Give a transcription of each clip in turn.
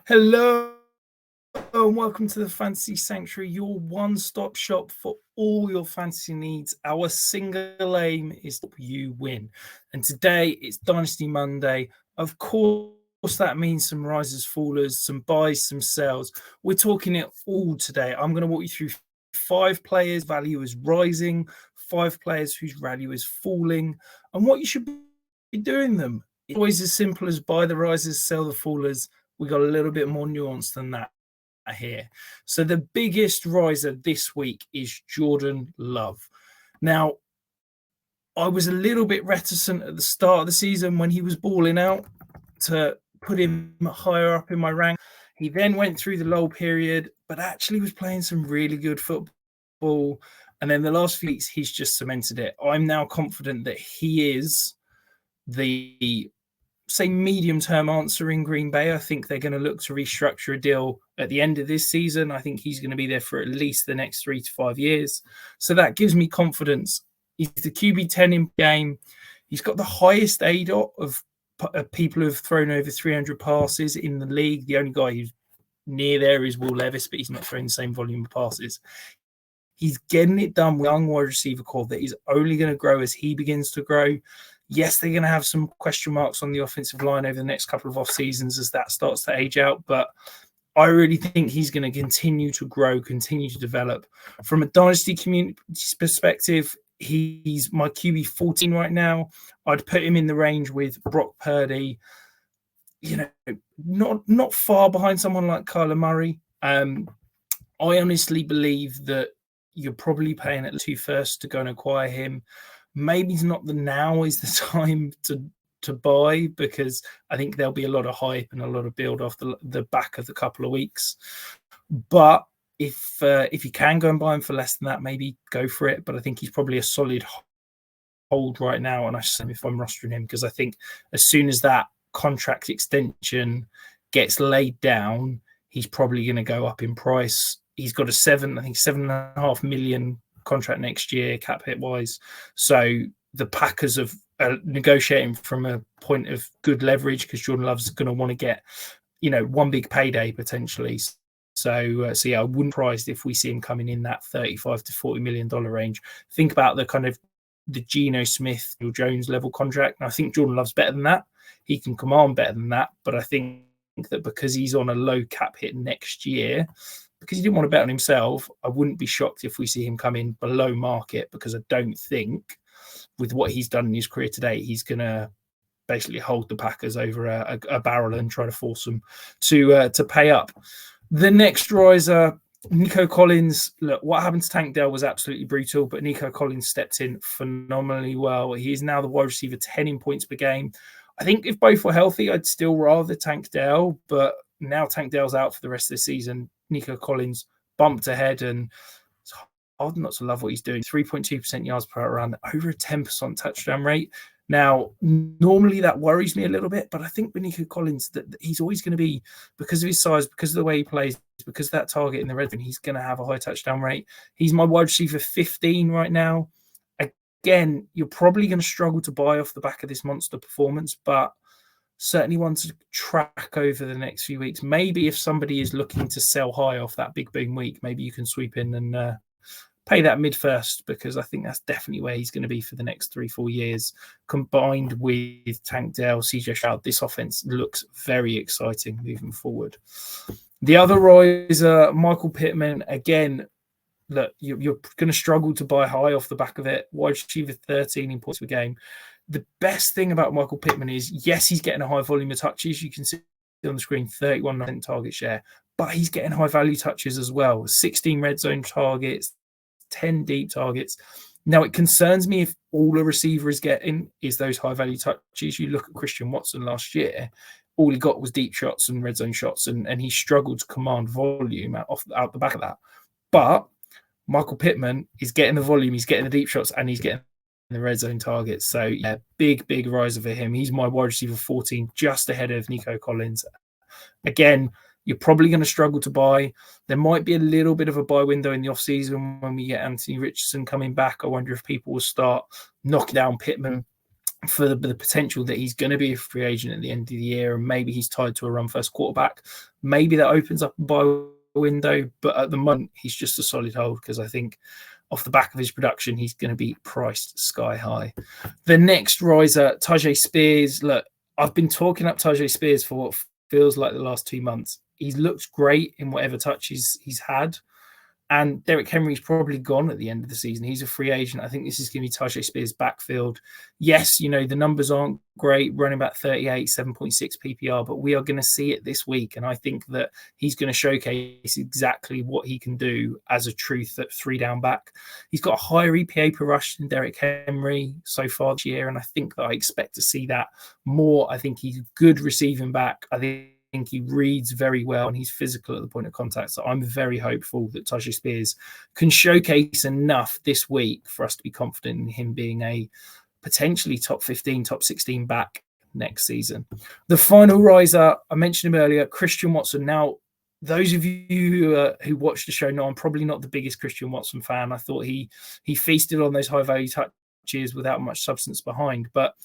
Hello and welcome to the Fantasy Sanctuary, your one-stop shop for all your fantasy needs. Our single aim is to help you win. And today it's Dynasty Monday. Of course, that means some risers, fallers, some buys, some sells. We're talking it all today. I'm going to walk you through 5 players' value is rising, 5 players whose value is falling, and what you should be doing them. It's always as simple as buy the risers, sell the fallers. We got a little bit more nuance than that here. So the biggest riser this week is Jordan Love. Now, I was a little bit reticent at the start of the season when he was balling out to put him higher up in my rank. He then went through the lull period, but actually was playing some really good football. And then the last few weeks, he's just cemented it. I'm now confident that he is the medium-term answer in Green Bay. I think they're going to look to restructure a deal at the end of this season. I think he's going to be there for at least the next 3 to 5 years. So that gives me confidence. He's the QB 10 in game. He's got the highest ADOT of people who have thrown over 300 passes in the league. The only guy who's near there is Will Levis, but he's not throwing the same volume of passes. He's getting it done with a young wide receiver core that is only going to grow as he begins to grow. Yes, they're going to have some question marks on the offensive line over the next couple of off seasons as that starts to age out. But I really think he's going to continue to grow, continue to develop. From a dynasty community perspective, he's my QB 14 right now. I'd put him in the range with Brock Purdy. Not far behind someone like Kyler Murray. I honestly believe that you're probably paying at least 2 first to go and acquire him. Maybe it's not now is the time to buy, because I think there'll be a lot of hype and a lot of build off the back of the couple of weeks. But if you can go and buy him for less than that, maybe go for it. But I think he's probably a solid hold right now. And I say if I'm rostering him, because I think as soon as that contract extension gets laid down, he's probably going to go up in price. He's got a 7.5 million contract next year, cap hit wise. So the Packers are negotiating from a point of good leverage, because Jordan Love's going to want to get, one big payday potentially. So yeah, I wouldn't be surprised if we see him coming in that $35 to $40 million range. Think about the kind of the Geno Smith, Bill Jones level contract. And I think Jordan Love's better than that. He can command better than that. But I think that because he's on a low cap hit next year, because he didn't want to bet on himself, I wouldn't be shocked if we see him come in below market, because I don't think with what he's done in his career today, he's going to basically hold the Packers over a barrel and try to force them to pay up. The next riser, Nico Collins. Look, what happened to Tank Dell was absolutely brutal, but Nico Collins stepped in phenomenally well. He is now the wide receiver 10 in points per game. I think if both were healthy, I'd still rather Tank Dell, but now Tank Dell's out for the rest of the season. Nico Collins bumped ahead, and it's hard not to love what he's doing. 3.2% yards per run, over a 10% touchdown rate. Now, normally that worries me a little bit, but I think with Nico Collins that he's always going to be, because of his size, because of the way he plays, because of that target in the red zone, he's going to have a high touchdown rate. He's my wide receiver 15 right now. Again, you're probably going to struggle to buy off the back of this monster performance, but certainly one to track over the next few weeks. Maybe if somebody is looking to sell high off that big boom week, maybe you can sweep in and pay that mid first, because I think that's definitely where he's going to be for the next 3-4 years. Combined with Tank Dell, CJ Stroud, this offense looks very exciting moving forward. The other riser, Michael Pittman. Again, look, you're going to struggle to buy high off the back of it. Wide receiver 13 in points per game. The best thing about Michael Pittman is, yes, he's getting a high volume of touches. You can see on the screen 31% target share, but he's getting high value touches as well. 16 red zone targets, 10 deep targets. Now, it concerns me if all a receiver is getting is those high value touches. You look at Christian Watson last year, all he got was deep shots and red zone shots, and he struggled to command volume out the back of that. But Michael Pittman is getting the volume, he's getting the deep shots, and he's getting the red zone targets. So yeah, big riser for him. He's my wide receiver 14, just ahead of Nico Collins. Again, you're probably going to struggle to buy. There might be a little bit of a buy window in the offseason when we get Anthony Richardson coming back. I wonder if people will start knocking down Pittman for the potential that he's going to be a free agent at the end of the year, and maybe he's tied to a run first quarterback. Maybe that opens up a buy window, but at the moment he's just a solid hold because I think off the back of his production, he's going to be priced sky high. The next riser, Tyjae Spears. Look, I've been talking up Tyjae Spears for what feels like the last 2 months. He's looked great in whatever touches he's had. And Derrick Henry's probably gone at the end of the season. He's a free agent. I think this is going to be Tyjae Spears' backfield. Yes, the numbers aren't great, running back 38, 7.6 PPR, but we are going to see it this week. And I think that he's going to showcase exactly what he can do as a true 3-down back. He's got a higher EPA per rush than Derrick Henry so far this year, and I think that I expect to see that more. I think he's a good receiving back. I think he reads very well and he's physical at the point of contact. So I'm very hopeful that Tyjae Spears can showcase enough this week for us to be confident in him being a potentially top 15, top 16 back next season. The final riser, I mentioned him earlier, Christian Watson. Now, those of you who watched the show know I'm probably not the biggest Christian Watson fan. I thought he feasted on those high-value touches without much substance behind. But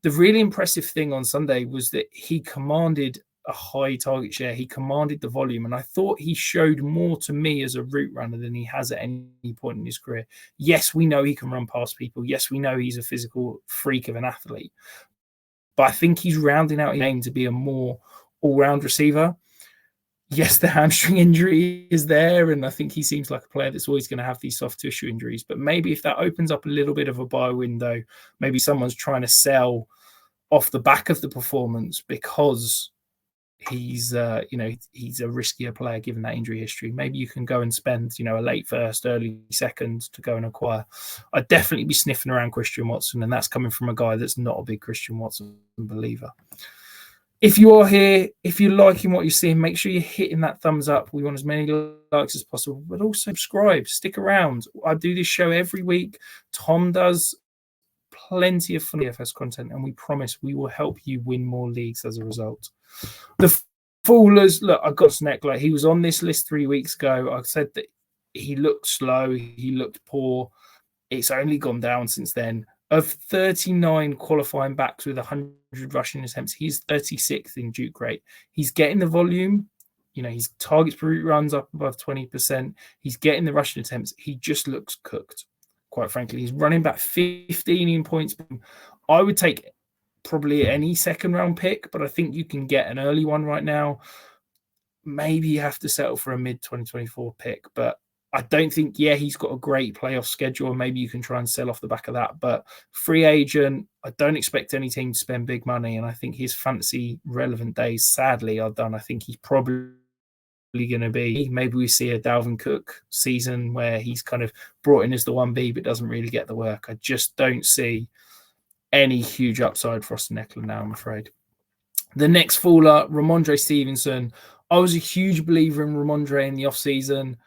the really impressive thing on Sunday was that he commanded a high target share. He commanded the volume, and I thought he showed more to me as a route runner than he has at any point in his career. Yes, we know he can run past people. Yes, we know he's a physical freak of an athlete, but I think he's rounding out his game to be a more all-round receiver. Yes, the hamstring injury is there, and I think he seems like a player that's always going to have these soft tissue injuries, but maybe if that opens up a little bit of a buy window, maybe someone's trying to sell off the back of the performance because he's he's a riskier player given that injury history. Maybe you can go and spend a late first, early second to go and acquire. I'd definitely be sniffing around Christian Watson, and that's coming from a guy that's not a big Christian Watson believer. If you are here, if you're liking what you're seeing, make sure you're hitting that thumbs up. We want as many likes as possible, but also subscribe, stick around. I do this show every week. Tom does plenty of fun DFS content, and we promise we will help you win more leagues as a result. The Fallers, look, I got Ekeler. He was on this list 3 weeks ago. I said that he looked slow, he looked poor. It's only gone down since then. Of 39 qualifying backs with 100 rushing attempts, he's 36th in Duke rate. He's getting the volume. His targets per route runs up above 20%. He's getting the rushing attempts. He just looks cooked, quite frankly. He's running back 15 in points. I would take probably any second round pick, but I think you can get an early one right now. Maybe you have to settle for a mid 2024 pick, but I don't think, he's got a great playoff schedule. Maybe you can try and sell off the back of that, but free agent, I don't expect any team to spend big money. And I think his fantasy relevant days, sadly, are done. I think he's probably going to be, maybe we see a Dalvin Cook season where he's kind of brought in as the 1B, but doesn't really get the work. I just don't see any huge upside for Austin Ekeler now, I'm afraid. The next faller, Rhamondre Stevenson. I was a huge believer in Rhamondre in the offseason.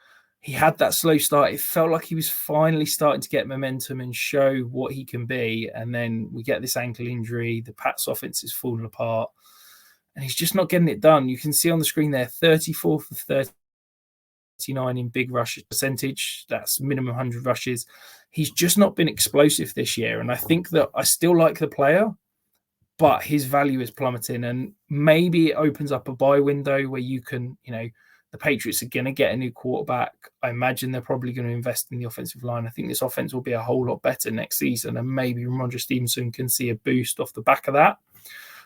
He had that slow start. It felt like he was finally starting to get momentum and show what he can be. And then we get this ankle injury. The Pats offense is falling apart. And he's just not getting it done. You can see on the screen there, 34th of 39 in big rush percentage. That's minimum 100 rushes. He's just not been explosive this year. And I think that I still like the player, but his value is plummeting. And maybe it opens up a buy window where you can, the Patriots are going to get a new quarterback. I imagine they're probably going to invest in the offensive line. I think this offense will be a whole lot better next season. And maybe Rhamondre Stevenson can see a boost off the back of that.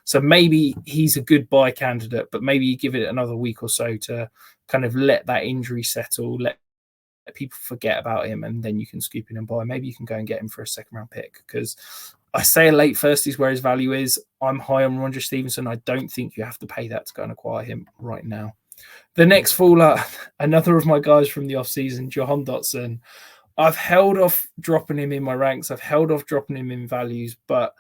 So maybe he's a good buy candidate, but maybe you give it another week or so to kind of let that injury settle, let people forget about him, and then you can scoop in and buy. Maybe you can go and get him for a second round pick, because I say a late first is where his value is. I'm high on Rhamondre Stevenson. I don't think you have to pay that to go and acquire him right now. The next faller, another of my guys from the offseason, Jahan Dotson. I've held off dropping him in my ranks. I've held off dropping him in values, but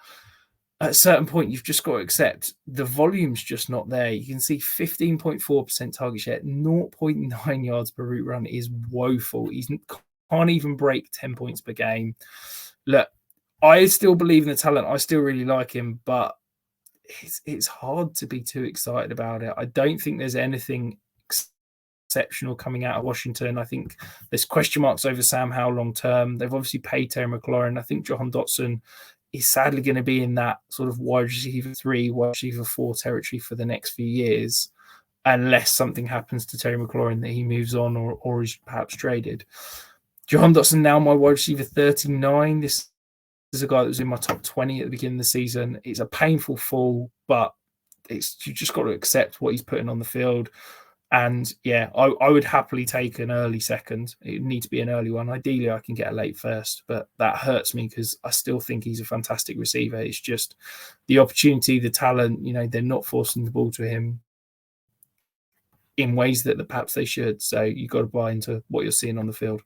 at a certain point, you've just got to accept the volume's just not there. You can see 15.4% target share, 0.9 yards per route run is woeful. He can't even break 10 points per game. Look, I still believe in the talent. I still really like him, but it's hard to be too excited about it. I don't think there's anything exceptional coming out of Washington. I think there's question marks over Sam Howell long term. They've obviously paid Terry McLaurin. I think Jahan Dotson is sadly going to be in that sort of wide receiver 3, wide receiver 4 territory for the next few years, unless something happens to Terry McLaurin that he moves on or is perhaps traded. Jahan Dotson now my wide receiver 39. This is a guy that was in my top 20 at the beginning of the season. It's a painful fall, but you just got to accept what he's putting on the field. And yeah, I would happily take an early second. It would need to be an early one. Ideally, I can get a late first, but that hurts me because I still think he's a fantastic receiver. It's just the opportunity, the talent, they're not forcing the ball to him in ways that perhaps they should. So you've got to buy into what you're seeing on the field.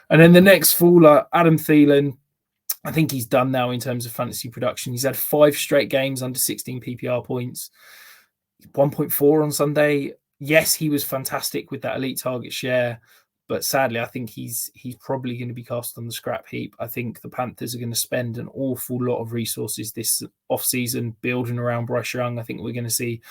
And then the next faller, Adam Thielen. I think he's done now in terms of fantasy production. He's had 5 straight games under 16 PPR points, 1.4 on Sunday. Yes, he was fantastic with that elite target share, but sadly, I think he's probably going to be cast on the scrap heap. I think the Panthers are going to spend an awful lot of resources this offseason building around Bryce Young. I think we're going to see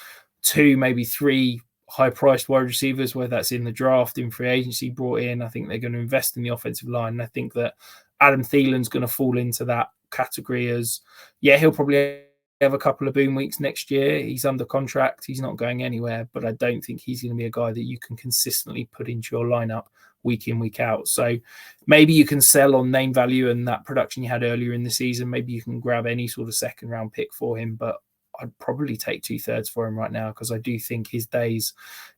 2, maybe 3 high-priced wide receivers, whether that's in the draft, in free agency, brought in. I think they're going to invest in the offensive line. And I think that Adam Thielen's going to fall into that category as, he'll probably have a couple of boom weeks next year. He's under contract. He's not going anywhere, but I don't think he's going to be a guy that you can consistently put into your lineup week in, week out. So maybe you can sell on name value and that production you had earlier in the season. Maybe you can grab any sort of second round pick for him, but I'd probably take 2/3 for him right now because I do think his days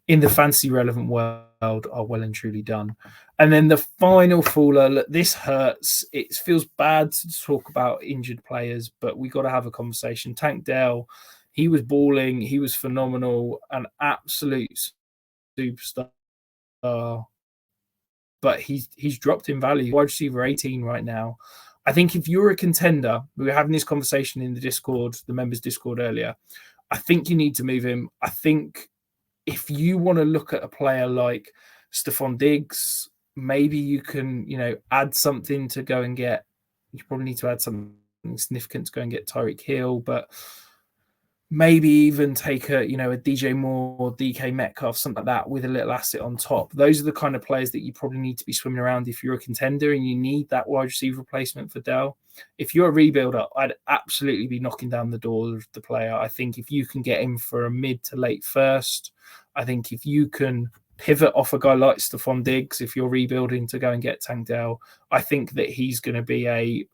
in the fantasy relevant world are well and truly done. And then the final faller, look, this hurts. It feels bad to talk about injured players, but we got to have a conversation. Tank Dell, he was balling. He was phenomenal, an absolute superstar. But he's dropped in value. Wide receiver 18 right now. I think if you're a contender, we were having this conversation in the Discord, the members' Discord earlier, I think you need to move him. I think if you want to look at a player like Stephon Diggs, maybe you can, add something to go and get. You probably need to add something significant to go and get Tyreek Hill, but maybe even take a DJ Moore or DK Metcalf, something like that, with a little asset on top. Those are the kind of players that you probably need to be swimming around if you're a contender and you need that wide receiver replacement for Dell. If you're a rebuilder, I'd absolutely be knocking down the door of the player. I think if you can get him for a mid to late first, I think if you can pivot off a guy like Stephon Diggs, if you're rebuilding to go and get Tank Dell, I think that he's going to be a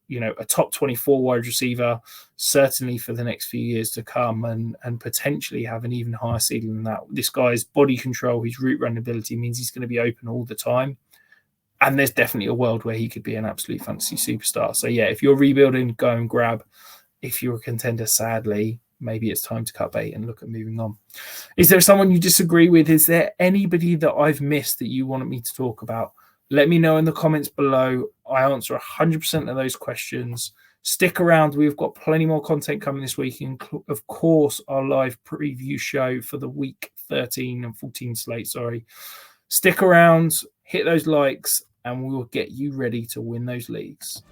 top 24 wide receiver, certainly for the next few years to come, and potentially have an even higher ceiling than that. This guy's body control, his route running ability means he's going to be open all the time. And there's definitely a world where he could be an absolute fantasy superstar. So yeah, if you're rebuilding, go and grab. If you're a contender, sadly, maybe it's time to cut bait and look at moving on. Is there someone you disagree with? Is there anybody that I've missed that you wanted me to talk about? Let me know in the comments below. I answer 100% of those questions. Stick around. We've got plenty more content coming this week. Of course, our live preview show for the week 13 and 14 slate. Stick around, hit those likes, and we will get you ready to win those leagues.